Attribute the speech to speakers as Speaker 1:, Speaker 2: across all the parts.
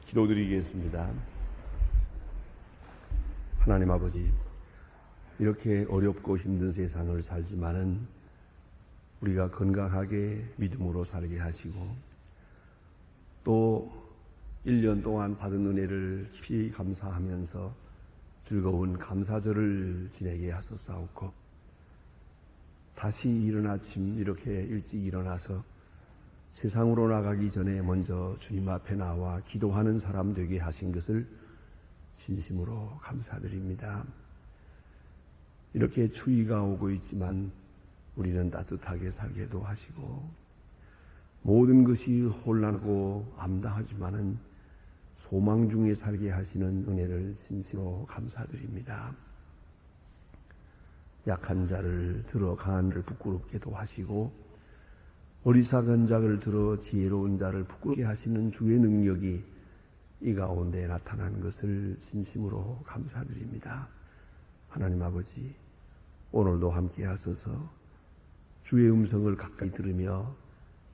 Speaker 1: 기도드리겠습니다. 하나님 아버지, 이렇게 어렵고 힘든 세상을 살지만은 우리가 건강하게 믿음으로 살게 하시고 또 1년 동안 받은 은혜를 깊이 감사하면서 즐거운 감사절을 지내게 하소서옵고, 다시 이른 아침 이렇게 일찍 일어나서 세상으로 나가기 전에 먼저 주님 앞에 나와 기도하는 사람 되게 하신 것을 진심으로 감사드립니다. 이렇게 추위가 오고 있지만 우리는 따뜻하게 살게도 하시고, 모든 것이 혼란하고 암담하지만은 소망 중에 살게 하시는 은혜를 진심으로 감사드립니다. 약한 자를 들어 강한 자를 부끄럽게도 하시고, 어리석은 자를 들어 지혜로운 자를 부끄럽게 하시는 주의 능력이 이 가운데 나타난 것을 진심으로 감사드립니다. 하나님 아버지, 오늘도 함께 하소서. 주의 음성을 가까이 들으며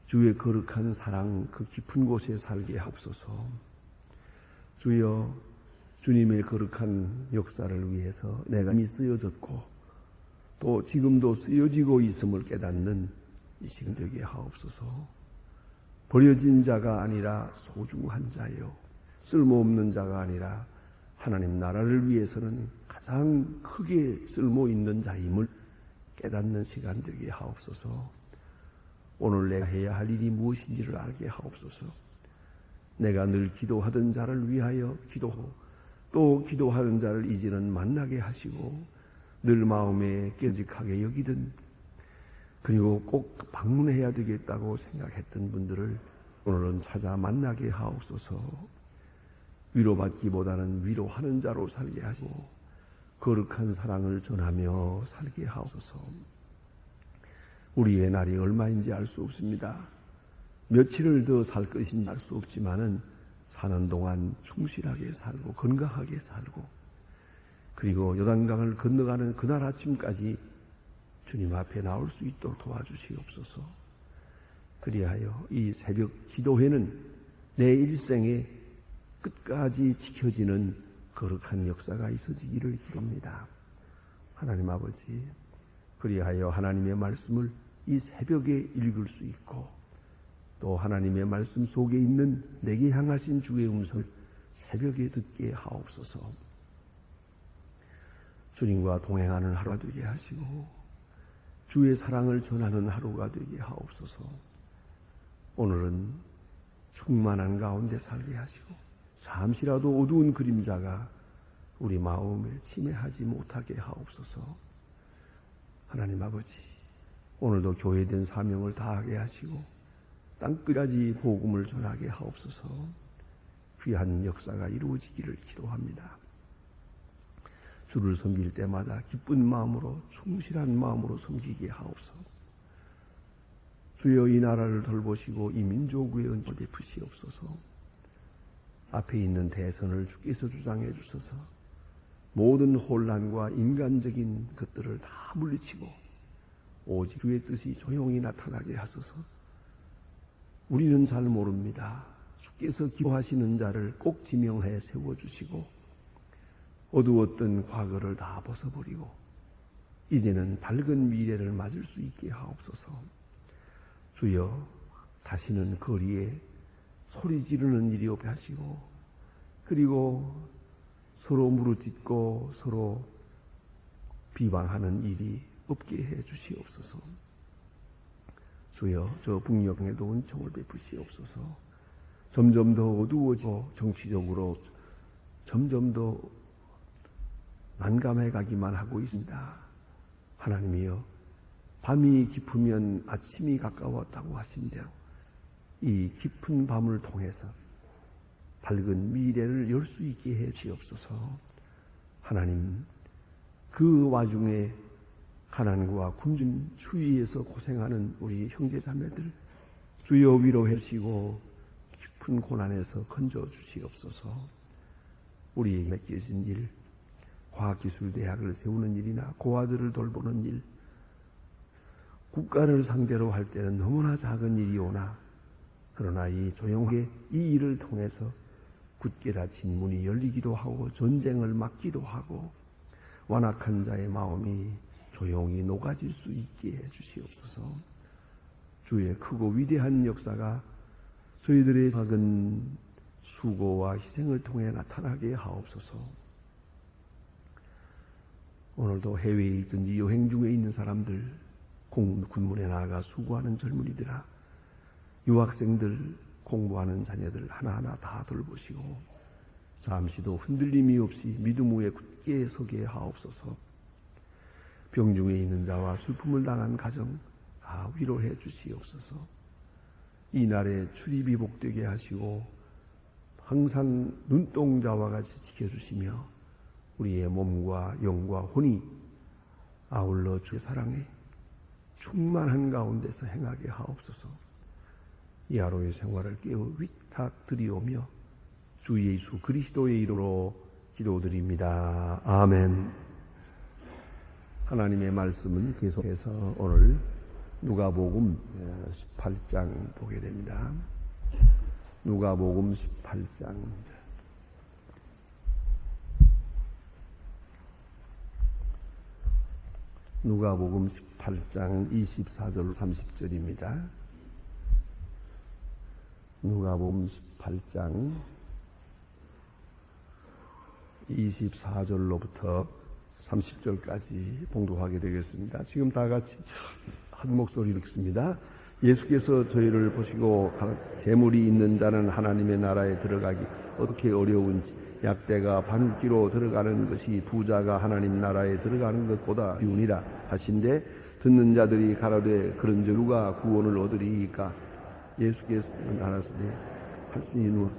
Speaker 1: 주의 거룩한 사랑 그 깊은 곳에 살게 하옵소서. 주여, 주님의 거룩한 역사를 위해서 내가 이미 쓰여졌고 또 지금도 쓰여지고 있음을 깨닫는 이 시간 되게 하옵소서. 버려진 자가 아니라 소중한 자요, 쓸모없는 자가 아니라 하나님 나라를 위해서는 가장 크게 쓸모있는 자임을 깨닫는 시간 되게 하옵소서. 오늘 내가 해야 할 일이 무엇인지를 알게 하옵소서. 내가 늘 기도하던 자를 위하여 기도하고 또 기도하는 자를 이제는 만나게 하시고, 늘 마음에 깨직하게 여기든 그리고 꼭 방문해야 되겠다고 생각했던 분들을 오늘은 찾아 만나게 하옵소서. 위로받기보다는 위로하는 자로 살게 하시고 거룩한 사랑을 전하며 살게 하옵소서. 우리의 날이 얼마인지 알 수 없습니다. 며칠을 더 살 것인지 알 수 없지만은 사는 동안 충실하게 살고 건강하게 살고, 그리고 요단강을 건너가는 그날 아침까지 주님 앞에 나올 수 있도록 도와주시옵소서. 그리하여 이 새벽 기도회는 내 일생에 끝까지 지켜지는 거룩한 역사가 있어지기를 기도합니다. 하나님 아버지, 그리하여 하나님의 말씀을 이 새벽에 읽을 수 있고 또 하나님의 말씀 속에 있는 내게 향하신 주의 음성을 새벽에 듣게 하옵소서. 주님과 동행하는 하루가 되게 하시고 주의 사랑을 전하는 하루가 되게 하옵소서. 오늘은 충만한 가운데 살게 하시고 잠시라도 어두운 그림자가 우리 마음에 침해하지 못하게 하옵소서. 하나님 아버지, 오늘도 교회된 사명을 다하게 하시고 땅끝까지 복음을 전하게 하옵소서. 귀한 역사가 이루어지기를 기도합니다. 주를 섬길 때마다 기쁜 마음으로 충실한 마음으로 섬기게 하옵소서. 주여, 이 나라를 돌보시고 이 민족의 은혜를 베푸시옵소서. 앞에 있는 대선을 주께서 주장해 주셔서 모든 혼란과 인간적인 것들을 다 물리치고 오직 주의 뜻이 조용히 나타나게 하소서. 우리는 잘 모릅니다. 주께서 기도하시는 자를 꼭 지명해 세워주시고 어두웠던 과거를 다 벗어버리고 이제는 밝은 미래를 맞을 수 있게 하옵소서. 주여, 다시는 거리에 소리 지르는 일이 없게 하시고, 그리고 서로 무릎짓고 서로 비방하는 일이 없게 해 주시옵소서. 주여, 저 북녘에도 은총을 베푸시옵소서. 점점 더 어두워지고 정치적으로 점점 더 난감해 가기만 하고 있습니다. 하나님이여, 밤이 깊으면 아침이 가까웠다고 하신 대로 이 깊은 밤을 통해서 밝은 미래를 열 수 있게 해 주옵소서. 하나님, 그 와중에 가난과 굶준 추위에서 고생하는 우리 형제자매들 주여 위로해 주시고 깊은 고난에서 건져 주시옵소서. 우리에게 맡겨진 일, 과학기술대학을 세우는 일이나 고아들을 돌보는 일, 국가를 상대로 할 때는 너무나 작은 일이 오나 그러나 이 조용하게 이 일을 통해서 굳게 닫힌 문이 열리기도 하고 전쟁을 막기도 하고 완악한 자의 마음이 조용히 녹아질 수 있게 해주시옵소서. 주의 크고 위대한 역사가 저희들의 작은 수고와 희생을 통해 나타나게 하옵소서. 오늘도 해외에 있든지 여행 중에 있는 사람들, 군문에 나아가 수고하는 젊은이들아, 유학생들, 공부하는 자녀들 하나하나 다 돌보시고 잠시도 흔들림이 없이 믿음 위에 굳게 서게 하옵소서. 병중에 있는 자와 슬픔을 당한 가정 다 위로해 주시옵소서. 이 날에 출입이 복되게 하시고 항상 눈동자와 같이 지켜주시며 우리의 몸과 영과 혼이 아울러 주의 사랑에 충만한 가운데서 행하게 하옵소서. 이 하루의 생활을 깨어 위탁드리오며 주 예수 그리스도의 이름으로 기도드립니다. 아멘. 하나님의 말씀은 계속해서 오늘 누가복음 18장 보게 됩니다. 누가복음 18장 누가복음 18장 24절 30절입니다. 누가복음 18장 24절로부터 30절까지 봉독하게 되겠습니다. 지금 다 같이 한 목소리로 읽습니다. 예수께서 저희를 보시고 재물이 있는 자는 하나님의 나라에 들어가기 어떻게 어려운지 약대가 바늘기로 들어가는 것이 부자가 하나님 나라에 들어가는 것보다 쉬우니라 하신데 듣는 자들이 가로되 그런즉 누가 구원을 얻으리이까? 예수께서 하나님은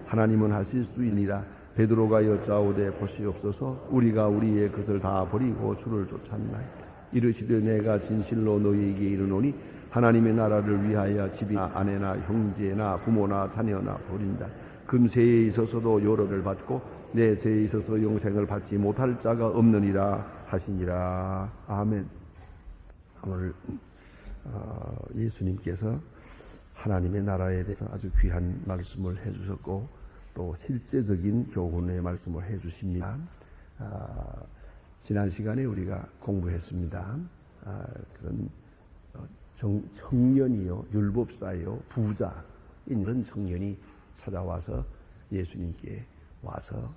Speaker 1: 하나님은 하실 수 있느니라. 베드로가 여짜오되 보시옵소서 우리가 우리의 것을 다 버리고 주를 쫓았나이다. 이르시되 내가 진실로 너희에게 이르노니 하나님의 나라를 위하여 집이나 아내나 형제나 부모나 자녀나 버린다. 금세에 있어서도 여러를 받고 내세에 있어서 영생을 받지 못할 자가 없느니라 하시니라. 아멘. 오늘 예수님께서 하나님의 나라에 대해서 아주 귀한 말씀을 해주셨고 또 실제적인 교훈의 말씀을 해주십니다. 지난 시간에 우리가 공부했습니다. 그런 청년이요, 율법사요, 부자인 이런 청년이 찾아와서 예수님께 와서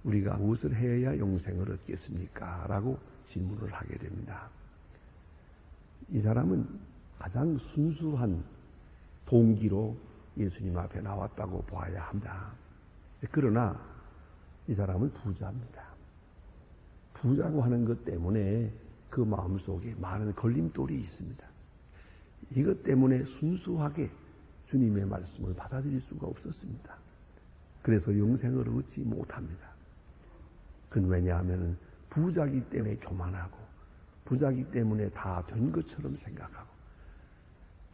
Speaker 1: 우리가 무엇을 해야 영생을 얻겠습니까? 라고 질문을 하게 됩니다. 이 사람은 가장 순수한 동기로 예수님 앞에 나왔다고 봐야 합니다. 그러나 이 사람은 부자입니다. 부자고 하는 것 때문에 그 마음속에 많은 걸림돌이 있습니다. 이것 때문에 순수하게 주님의 말씀을 받아들일 수가 없었습니다. 그래서 영생을 얻지 못합니다. 그건 왜냐하면 부자기 때문에 교만하고 부자기 때문에 다 된 것처럼 생각하고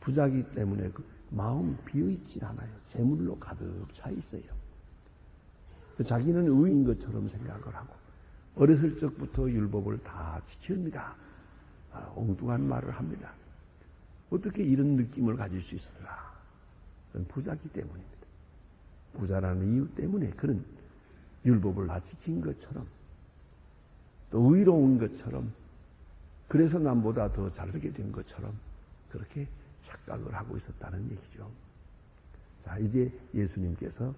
Speaker 1: 부자기 때문에 그 마음이 비어있지 않아요. 재물로 가득 차 있어요. 자기는 의인 것처럼 생각을 하고 어렸을 적부터 율법을 다 지킵니다. 엉뚱한 말을 합니다. 어떻게 이런 느낌을 가질 수 있었을까? 그건 부자기 때문입니다. 부자라는 이유 때문에 그는 율법을 다 지킨 것처럼 또 의로운 것처럼 그래서 남보다 더 잘 살게 된 것처럼 그렇게 착각을 하고 있었다는 얘기죠. 자, 이제 예수님께서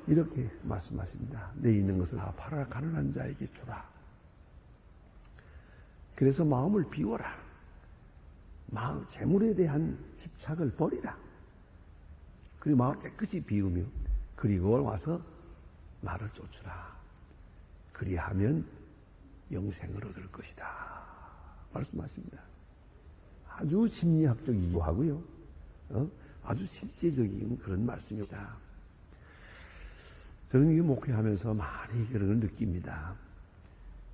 Speaker 1: 이렇게 말씀하십니다. 내 있는 것을 다 팔아 가난한 자에게 주라. 그래서 마음을 비워라. 재물에 대한 집착을 버리라. 그리고 마음을 깨끗이 비우며 그리고 와서 나를 쫓으라. 그리하면 영생을 얻을 것이다. 말씀하십니다. 아주 심리학적이기도 하고요. 아주 실제적인 그런 말씀입니다. 저는 이 목회하면서 많이 그런 걸 느낍니다.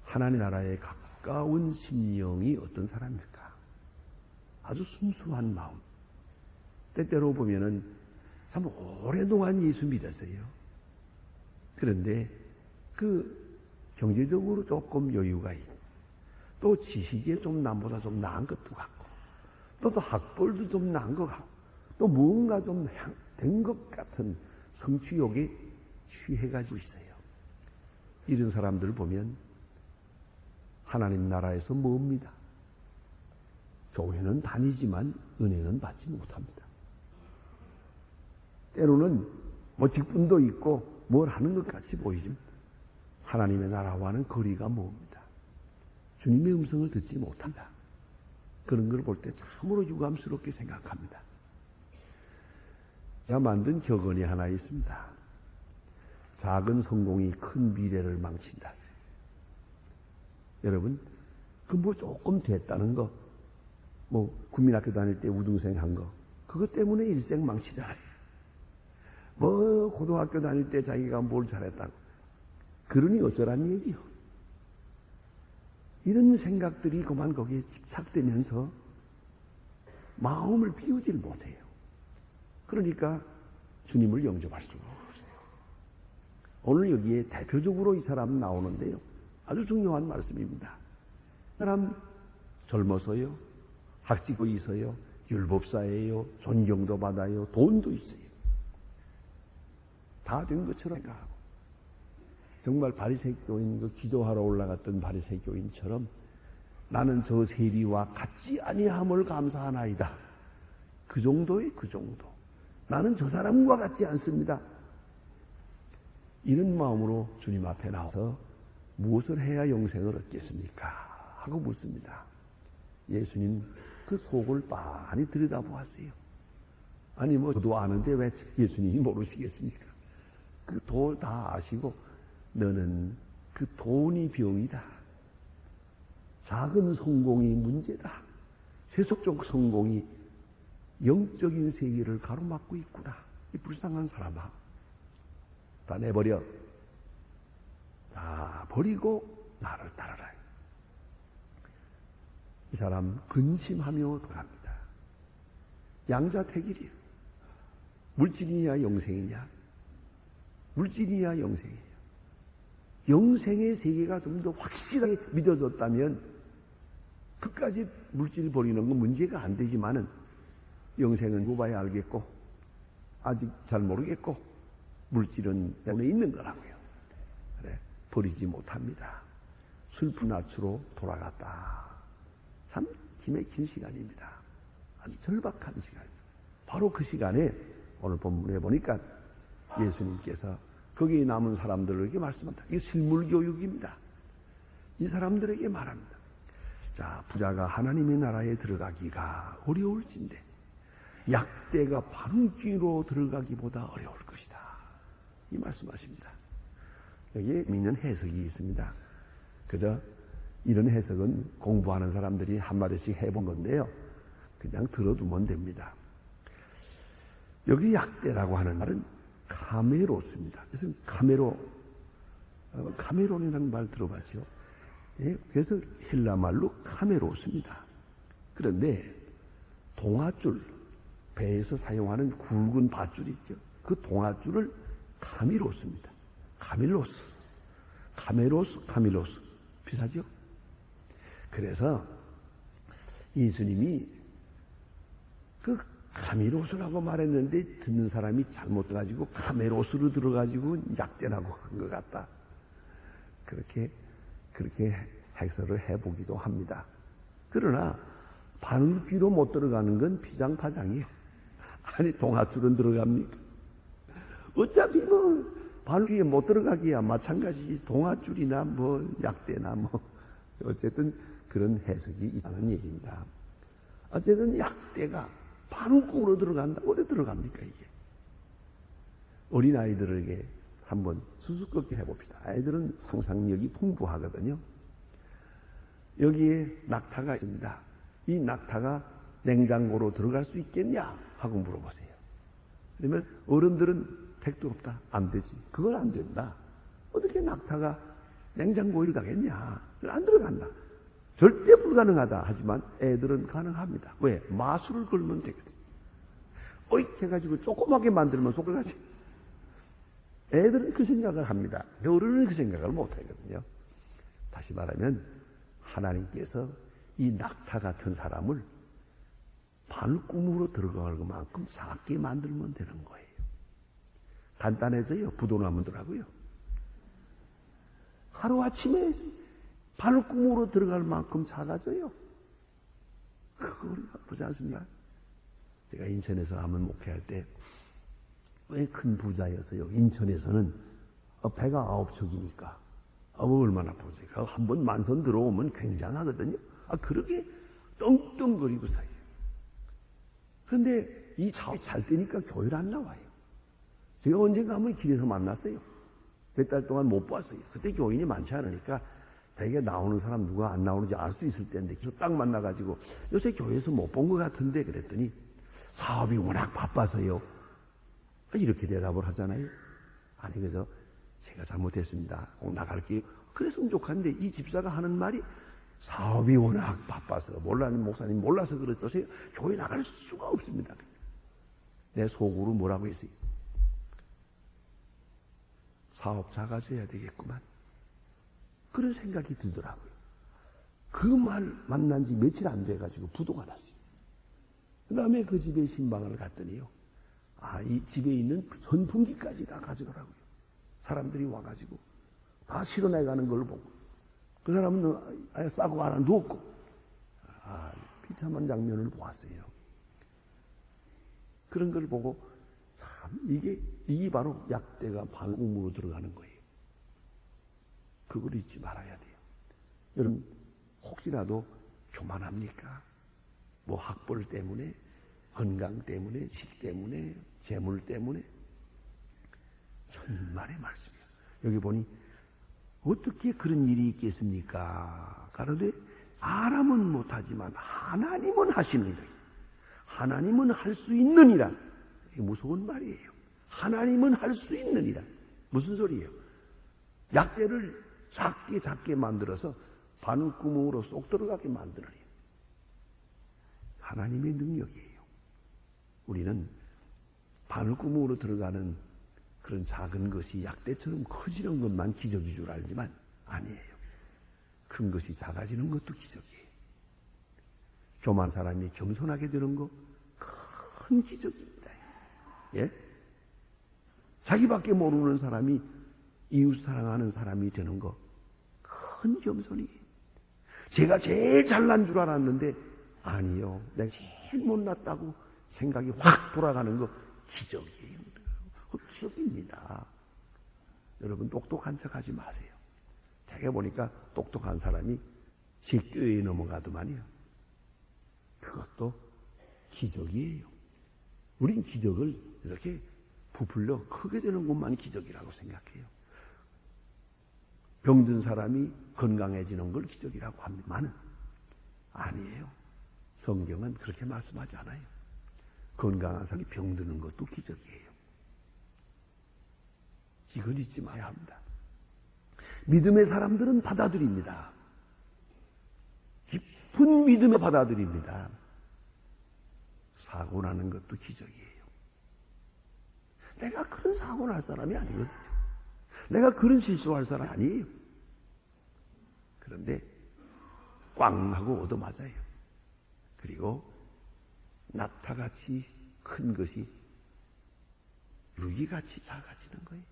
Speaker 1: 하나님 나라에 가까운 심령이 어떤 사람입니까? 아주 순수한 마음. 때때로 보면은 참 오랫동안 예수 믿었어요. 그런데 그 경제적으로 조금 여유가 있고 또 지식에 좀 남보다 좀 나은 것도 같고 또 학벌도 좀 나은 것 같고 또 무언가 좀 된 것 같은 성취욕에 취해가지고 있어요. 이런 사람들을 보면 하나님 나라에서 멉니다. 교회는 다니지만 은혜는 받지 못합니다. 때로는 뭐 직분도 있고 뭘 하는 것 같이 보이지만 하나님의 나라와는 거리가 멉니다. 주님의 음성을 듣지 못한다. 그런 걸 볼 때 참으로 유감스럽게 생각합니다. 제가 만든 격언이 하나 있습니다. 작은 성공이 큰 미래를 망친다. 여러분, 그 뭐 조금 됐다는 거, 뭐 국민학교 다닐 때 우등생 한 거, 그것 때문에 일생 망치잖아요. 뭐 고등학교 다닐 때 자기가 뭘 잘했다고. 그러니 어쩌란 얘기요. 이런 생각들이 그만 거기에 집착되면서 마음을 비우질 못해요. 그러니까 주님을 영접할 수가 없어요. 오늘 여기에 대표적으로 이 사람 나오는데요. 아주 중요한 말씀입니다. 이 사람 젊어서요. 학식도 있어요. 율법사예요. 존경도 받아요. 돈도 있어요. 다 된 것처럼 생각하고. 정말 바리새교인, 그 기도하러 올라갔던 바리새교인처럼 나는 저 세리와 같지 아니함을 감사하나이다. 그 정도의 그 정도. 나는 저 사람과 같지 않습니다. 이런 마음으로 주님 앞에 나와서 무엇을 해야 영생을 얻겠습니까? 하고 묻습니다. 예수님 그 속을 많이 들여다보았어요. 아니 뭐 저도 아는데 왜 예수님이 모르시겠습니까? 그 돈 다 아시고 너는 그 돈이 병이다. 작은 성공이 문제다. 세속적 성공이 영적인 세계를 가로막고 있구나. 이 불쌍한 사람아. 다 내버려. 다 버리고 나를 따르라. 이 사람 근심하며 돌아갑니다. 양자택일이에요. 물질이냐 영생이냐. 물질이냐 영생이냐. 영생의 세계가 좀 더 확실하게 믿어졌다면 끝까지 물질 버리는 건 문제가 안 되지만은 영생은 해봐야 알겠고 아직 잘 모르겠고 물질은 때문에 있는 거라고요. 그래, 버리지 못합니다. 슬픈 낯으로 돌아갔다. 참 기맥힌 시간입니다. 아주 절박한 시간입니다. 바로 그 시간에 오늘 본문에 보니까 예수님께서 거기에 남은 사람들에게 말씀한다. 이게 실물교육입니다. 이 사람들에게 말합니다. 자, 부자가 하나님의 나라에 들어가기가 어려울진데 약대가 바른길로 들어가기보다 어려울 것이다. 이 말씀하십니다. 여기에 있는 해석이 있습니다. 그저 이런 해석은 공부하는 사람들이 한마디씩 해본 건데요. 그냥 들어두면 됩니다. 여기 약대라고 하는 말은 카메로스입니다. 그래서 카메론이라는 말 들어봤죠? 예, 그래서 헬라 말로 카메로스입니다. 그런데 동아줄, 배에서 사용하는 굵은 밧줄 있죠? 그 동아줄을 카미로스입니다. 카밀로스. 비슷하죠? 그래서 예수님이 그 카미로스라고 말했는데 듣는 사람이 잘못가지고 카메로스로 들어가지고 약대라고 한 것 같다. 그렇게 해설을 해보기도 합니다. 그러나 바늘귀로 못 들어가는 건 피장파장이에요. 아니 동아줄은 들어갑니까? 어차피 뭐 바늘귀에 못 들어가기야 마찬가지지. 동아줄이나 뭐 약대나 뭐 어쨌든 그런 해석이 있다는 얘기입니다. 어쨌든 약대가 바늘구로 들어간다. 어디 들어갑니까 이게? 어린아이들에게 한번 수수께끼 해봅시다. 아이들은 상상력이 풍부하거든요. 여기에 낙타가 있습니다. 이 낙타가 냉장고로 들어갈 수 있겠냐 하고 물어보세요. 그러면 어른들은 택도 없다. 안 되지. 그건 안 된다. 어떻게 낙타가 냉장고에 들어가겠냐. 안 들어간다. 절대 불가능하다. 하지만 애들은 가능합니다. 왜? 마술을 걸면 되거든. 어익 해가지고 조그맣게 만들면 속아가지. 애들은 그 생각을 합니다. 어른은 그 생각을 못 하거든요. 다시 말하면 하나님께서 이 낙타 같은 사람을 바늘구멍으로 들어갈 것만큼 작게 만들면 되는 거예요. 간단해져요. 부도나무더라고요. 하루아침에 바늘구멍으로 들어갈 만큼 작아져요. 그걸 보지 않습니까? 제가 인천에서 한번 목회할 때 왜 큰 부자였어요. 인천에서는 배가 9척이니까 얼마나 부자예요. 한번 만선 들어오면 굉장하거든요. 그렇게 떵떵거리고 살아요. 그런데 이 사업 잘 되니까 교회를 안 나와요. 제가 언젠가 한번 길에서 만났어요. 몇 달 동안 못 봤어요. 그때 교인이 많지 않으니까 대개 나오는 사람 누가 안 나오는지 알 수 있을 때인데 그래서 딱 만나가지고 요새 교회에서 못 본 것 같은데 그랬더니 사업이 워낙 바빠서요. 이렇게 대답을 하잖아요. 아니 그래서 제가 잘못했습니다. 꼭 나갈게요. 그랬으면 좋겠는데 이 집사가 하는 말이 사업이 워낙 바빠서 목사님 몰라서 그렇죠. 교회 나갈 수가 없습니다. 내 속으로 뭐라고 했어요. 사업 작아져야 되겠구만. 그런 생각이 들더라고요. 그 말 만난 지 며칠 안 돼가지고 부도가 났어요. 그 다음에 그 집에 신방을 갔더니요. 이 집에 있는 선풍기까지 다 가져가라고요. 사람들이 와가지고 다 실어내가는 걸 보고 그 사람은 아예 싸고 하나 누웠고 비참한 장면을 보았어요. 그런 걸 보고 참 이게 바로 약대가 반음으로 들어가는 거예요. 그걸 잊지 말아야 돼요. 여러분 혹시라도 교만합니까? 뭐 학벌 때문에, 건강 때문에, 식 때문에, 재물 때문에 천만의 말씀이에요. 여기 보니 어떻게 그런 일이 있겠습니까? 가로되 사람은 못하지만 하나님은 하십니다. 하나님은 할 수 있느니라. 이게 무서운 말이에요. 하나님은 할 수 있느니라. 무슨 소리예요? 약대를 작게 만들어서 바늘구멍으로 쏙 들어가게 만들어요. 하나님의 능력이에요. 우리는 바늘구멍으로 들어가는 그런 작은 것이 약대처럼 커지는 것만 기적인 줄 알지만 아니에요. 큰 것이 작아지는 것도 기적이에요. 교만한 사람이 겸손하게 되는 거 큰 기적입니다. 예? 자기밖에 모르는 사람이 이웃 사랑하는 사람이 되는 거 큰 겸손이에요. 제가 제일 잘난 줄 알았는데 아니요. 내가 제일 못났다고 생각이 확 돌아가는 거 기적이에요. 기적입니다. 여러분 똑똑한 척 하지 마세요. 대개 보니까 똑똑한 사람이 제교에 넘어가더만요. 그것도 기적이에요. 우린 기적을 이렇게 부풀려 크게 되는 것만 기적이라고 생각해요. 병든 사람이 건강해지는 걸 기적이라고 합니다만 아니에요. 성경은 그렇게 말씀하지 않아요. 건강한 사람이 병드는 것도 기적이에요. 이걸 잊지 말아야 합니다. 믿음의 사람들은 받아들입니다. 깊은 믿음에 받아들입니다. 사고 나는 것도 기적이에요. 내가 그런 사고 날 사람이 아니거든요. 내가 그런 실수할 사람이 아니에요. 그런데 꽝 하고 얻어맞아요. 그리고 낙타같이 큰 것이 유기같이 작아지는 거예요.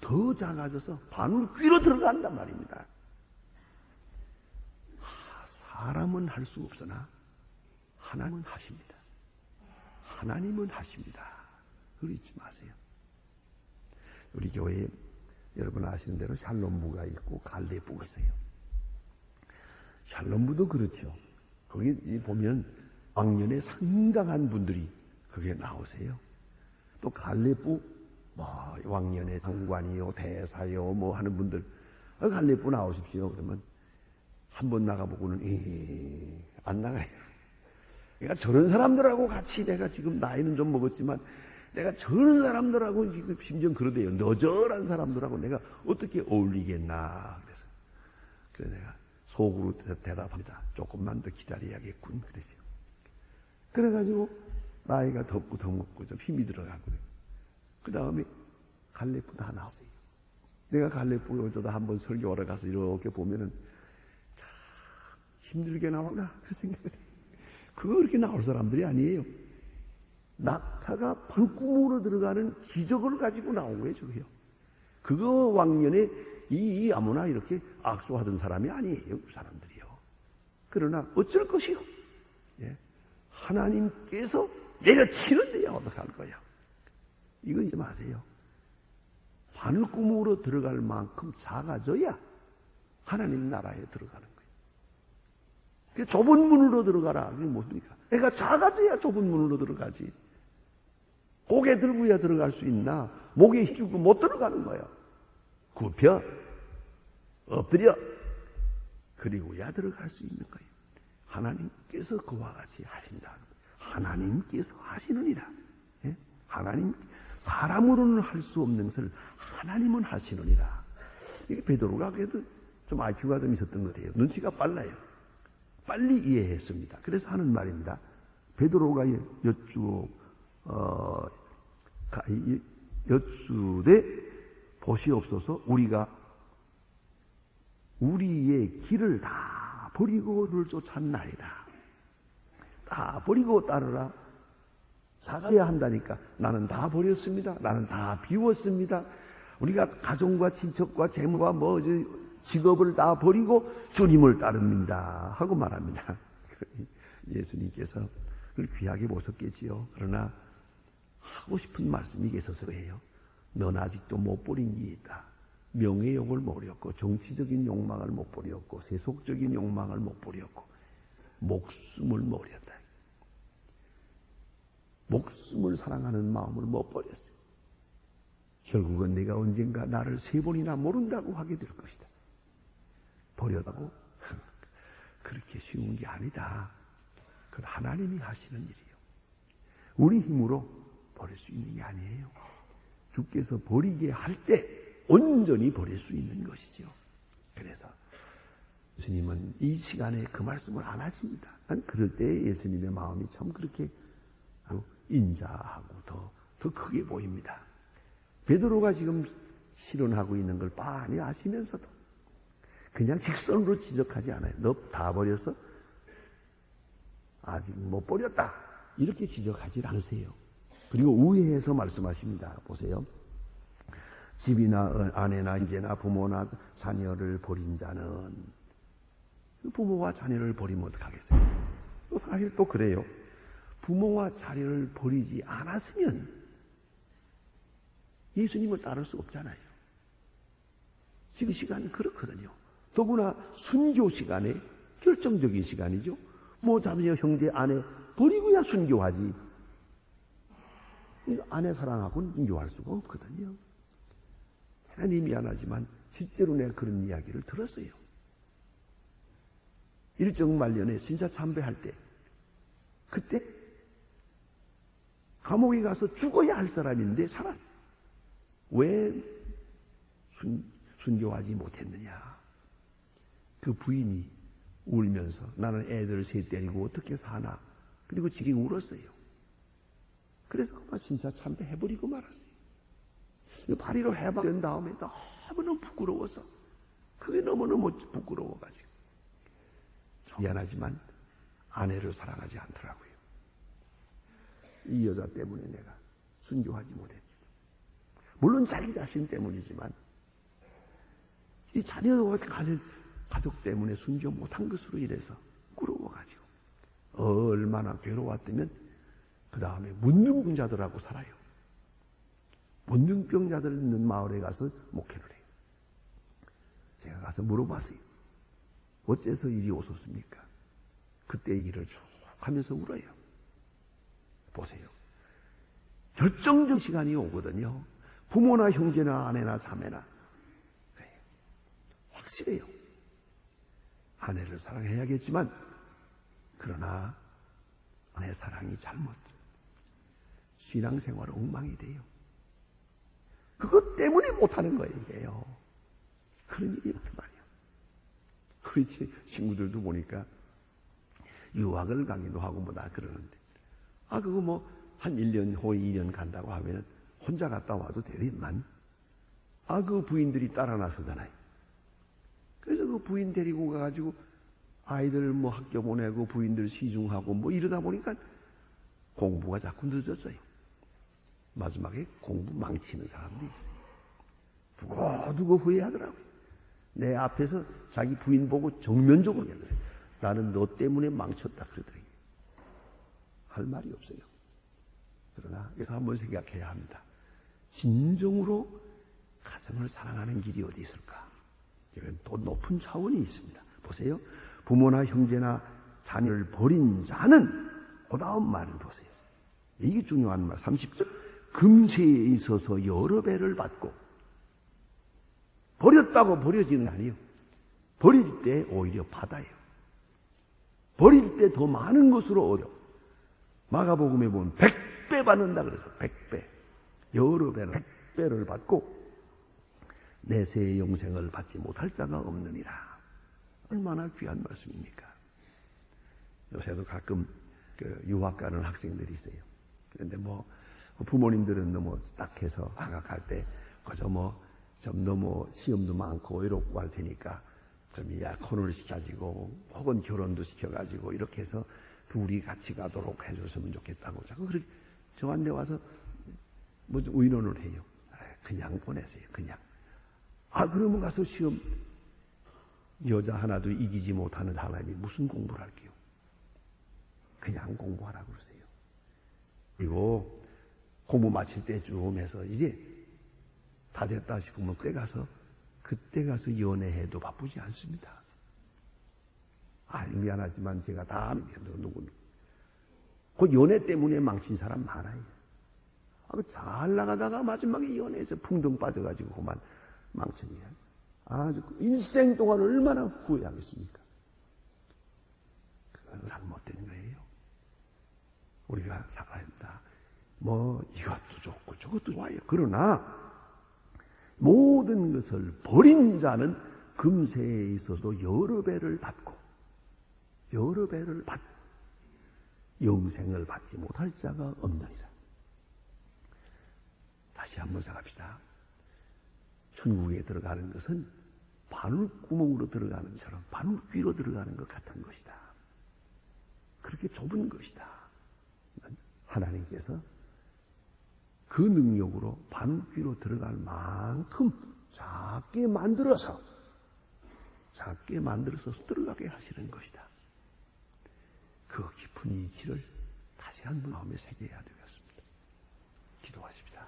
Speaker 1: 더 작아져서 바늘 귀로 들어간단 말입니다. 사람은 할 수 없으나 하나님은 하십니다. 하나님은 하십니다. 그걸 잊지 마세요. 우리 교회에 여러분 아시는 대로 샬롬부가 있고 갈레부가 있어요. 샬롬부도 그렇죠. 거기 보면 왕년에 상당한 분들이 거기에 나오세요. 또 갈레부 왕년의 장관이요 대사요 뭐 하는 분들 갈레부 나오십시오. 그러면 한번 나가보고는 안 나가요. 그러니까 저런 사람들하고 같이 내가 지금 나이는 좀 먹었지만 내가 저런 사람들하고 지금 심지어 그러대요. 너저런 사람들하고 내가 어떻게 어울리겠나. 그래서 내가 속으로 대답합니다. 조금만 더 기다려야겠군. 그러죠. 그래가지고 나이가 덥고 더 먹고 좀 힘이 들어가거든요. 그 다음에 갈레부도 하나 나왔어요. 내가 갈레부 어쩌다 한번 설교하러 가서 이렇게 보면은 참 힘들게 나오나 그 생각을 해요. 그렇게 나올 사람들이 아니에요. 낙타가 방구멍으로 들어가는 기적을 가지고 나온 거예요, 저게요. 그거 왕년에 이 아무나 이렇게 악수하던 사람이 아니에요, 그 사람들이요. 그러나 어쩔 것이요? 예. 하나님께서 내려치는데요, 어떡할 거야? 이거 잊지 마세요. 바늘구멍으로 들어갈 만큼 작아져야 하나님 나라에 들어가는 거예요. 좁은 문으로 들어가라. 그게 뭡니까? 애가 작아져야 좁은 문으로 들어가지. 고개 들고야 들어갈 수 있나? 목에 힘주고 못 들어가는 거예요. 굽혀, 엎드려, 그리고야 들어갈 수 있는 거예요. 하나님께서 그와 같이 하신다. 하나님께서 하시느니라. 예? 하나님, 사람으로는 할 수 없는 것을 하나님은 하시느니라. 이게 베드로가 그래도 좀 IQ가 좀 있었던 것 같아요. 눈치가 빨라요. 빨리 이해했습니다. 그래서 하는 말입니다. 베드로가 여쭈되 보시옵소서, 우리가 우리의 길을 다 버리고 그를 쫓았나이다. 다 버리고 따르라. 사가야 한다니까. 나는 다 버렸습니다. 나는 다 비웠습니다. 우리가 가정과 친척과 재물과 직업을 다 버리고 주님을 따릅니다 하고 말합니다. 예수님께서 그걸 귀하게 보셨겠지요. 그러나 하고 싶은 말씀이 계셔서 그래요. 넌 아직도 못 버린 게 있다. 명예욕을 못 버렸고, 정치적인 욕망을 못 버렸고, 세속적인 욕망을 못 버렸고, 목숨을 못 버렸다. 목숨을 사랑하는 마음을 못 버렸어요. 결국은 내가 언젠가 나를 3번이나 모른다고 하게 될 것이다. 버렸다고? 그렇게 쉬운 게 아니다. 그건 하나님이 하시는 일이에요. 우리 힘으로 버릴 수 있는 게 아니에요. 주께서 버리게 할 때 온전히 버릴 수 있는 것이죠. 그래서 예수님은 이 시간에 그 말씀을 안 하십니다. 난 그럴 때 예수님의 마음이 참 그렇게 인자하고 더 크게 보입니다. 베드로가 지금 실현하고 있는 걸 빤히 아시면서도 그냥 직선으로 지적하지 않아요. 너 다 버렸어? 아직 못 버렸다. 이렇게 지적하지 않으세요. 그리고 우회해서 말씀하십니다. 보세요. 집이나 아내나 형제나 부모나 자녀를 버린 자는, 부모와 자녀를 버리면 어떡하겠어요? 또 사실 또 그래요. 부모와 자녀를 버리지 않았으면 예수님을 따를 수 없잖아요. 지금 시간은 그렇거든요. 더구나 순교 시간에 결정적인 시간이죠. 자녀, 형제, 아내 버리고야 순교하지. 아내 사랑하고는 순교할 수가 없거든요. 하나님 미안하지만 실제로 내가 그런 이야기를 들었어요. 일정 말년에 신사 참배할 때, 그때 감옥에 가서 죽어야 할 사람인데 살았어요. 왜 순교하지 못했느냐? 그 부인이 울면서 나는 애들 셋 데리고 어떻게 사나? 그리고 지게 울었어요. 그래서 그만 신사 참배해버리고 말았어요. 파리로 해방된 다음에 너무너무 부끄러워서, 그게 너무너무 부끄러워가지고 미안하지만 아내를 사랑하지 않더라고요. 이 여자 때문에 내가 순교하지 못했지. 물론 자기 자신 때문이지만 이 자녀와 가족 때문에 순교 못한 것으로 인해서 부끄러워가지고 얼마나 괴로웠다면 그 다음에 문둥병자들하고 살아요. 문둥병자들 있는 마을에 가서 목회를 해요. 제가 가서 물어봤어요. 어째서 이리 오셨습니까? 그때 얘기를 쭉 하면서 울어요. 보세요. 결정적 시간이 오거든요. 부모나 형제나 아내나 자매나 확실해요. 아내를 사랑해야겠지만 그러나 아내 사랑이 잘못 신앙생활 엉망이 돼요. 그것 때문에 못하는 거예요. 이게요. 그런 일이 없단 말이에요. 우리 친구들도 보니까 유학을 가기도 하고 다 그러는데 그거 한 1년 후에 2년 간다고 하면은 혼자 갔다 와도 되겠만 그 부인들이 따라 나서잖아요. 그래서 그 부인 데리고 가가지고 아이들 학교 보내고 부인들 시중하고 이러다 보니까 공부가 자꾸 늦어져요. 마지막에 공부 망치는 사람도 있어요. 두고두고 후회하더라고요. 내 앞에서 자기 부인 보고 정면적으로 얘기하더래요. 나는 너 때문에 망쳤다 그러더래요. 할 말이 없어요. 그러나 그래서 한번 생각해야 합니다. 진정으로 가정을 사랑하는 길이 어디 있을까? 이건 또 높은 차원이 있습니다. 보세요. 부모나 형제나 자녀를 버린 자는 그 다음 말을 보세요. 이게 중요한 말. 30절. 금세에 있어서 여러 배를 받고, 버렸다고 버려지는 게 아니에요. 버릴 때 오히려 받아요. 버릴 때 더 많은 것으로 얻어. 마가복음에 보면 100배 받는다 그래서 100배. 여러 배는 100배를 받고 내세의 영생을 받지 못할 자가 없느니라. 얼마나 귀한 말씀입니까? 요새도 가끔 유학 가는 학생들이 있어요. 그런데 부모님들은 너무 딱해서 방학할 때 그저 좀 너무 시험도 많고 이렇고 할 테니까 좀 약혼을 시켜가지고 혹은 결혼도 시켜가지고 이렇게 해서 둘이 같이 가도록 해줬으면 좋겠다고 자꾸 그렇게 저한테 와서 의논을 해요. 그냥 보내세요. 그냥. 그러면 가서 시험 여자 하나도 이기지 못하는 사람이 무슨 공부를 할게요. 그냥 공부하라고 그러세요. 그리고 공부 마칠 때쯤 해서 이제 다 됐다 싶으면 그때 가서 연애해도 바쁘지 않습니다. 미안하지만 제가 다 누구 그 연애 때문에 망친 사람 많아요. 잘 나가다가 마지막에 연애에서 풍덩 빠져가지고 그만 망쳤냐. 아주 인생 동안 얼마나 후회하겠습니까? 그건 잘못된 거예요. 우리가 살아야 한다. 이것도 좋고 저것도 좋아요. 그러나 모든 것을 버린 자는 금세에 있어서 여러 배를 받고 영생을 받지 못할 자가 없느니라. 다시 한번 생각합시다. 천국에 들어가는 것은 바늘구멍으로 들어가는 것처럼 바늘귀로 들어가는 것 같은 것이다. 그렇게 좁은 것이다. 하나님께서 그 능력으로 바늘귀로 들어갈 만큼 작게 만들어서 들어가게 하시는 것이다. 그 깊은 이치를 다시 한번 마음에 새겨야 되겠습니다. 기도하십시다.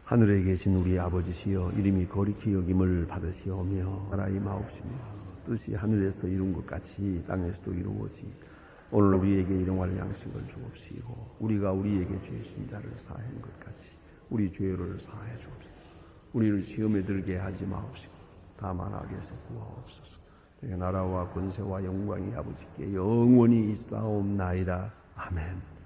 Speaker 1: 하늘에 계신 우리 아버지시여, 이름이 거룩히 여김을 받으시오며 나라의 마옵시며 뜻이 하늘에서 이룬 것 같이 땅에서도 이루어지. 오늘 우리에게 일용할 양식을 주옵시고 우리가 우리에게 죄진 자를 사한 것 같이 우리 죄를 사하여 주옵시고 우리를 시험에 들게 하지 마옵시고 다만 악에서 구하옵소서. 나라와 권세와 영광이 아버지께 영원히 있사옵나이다. 아멘.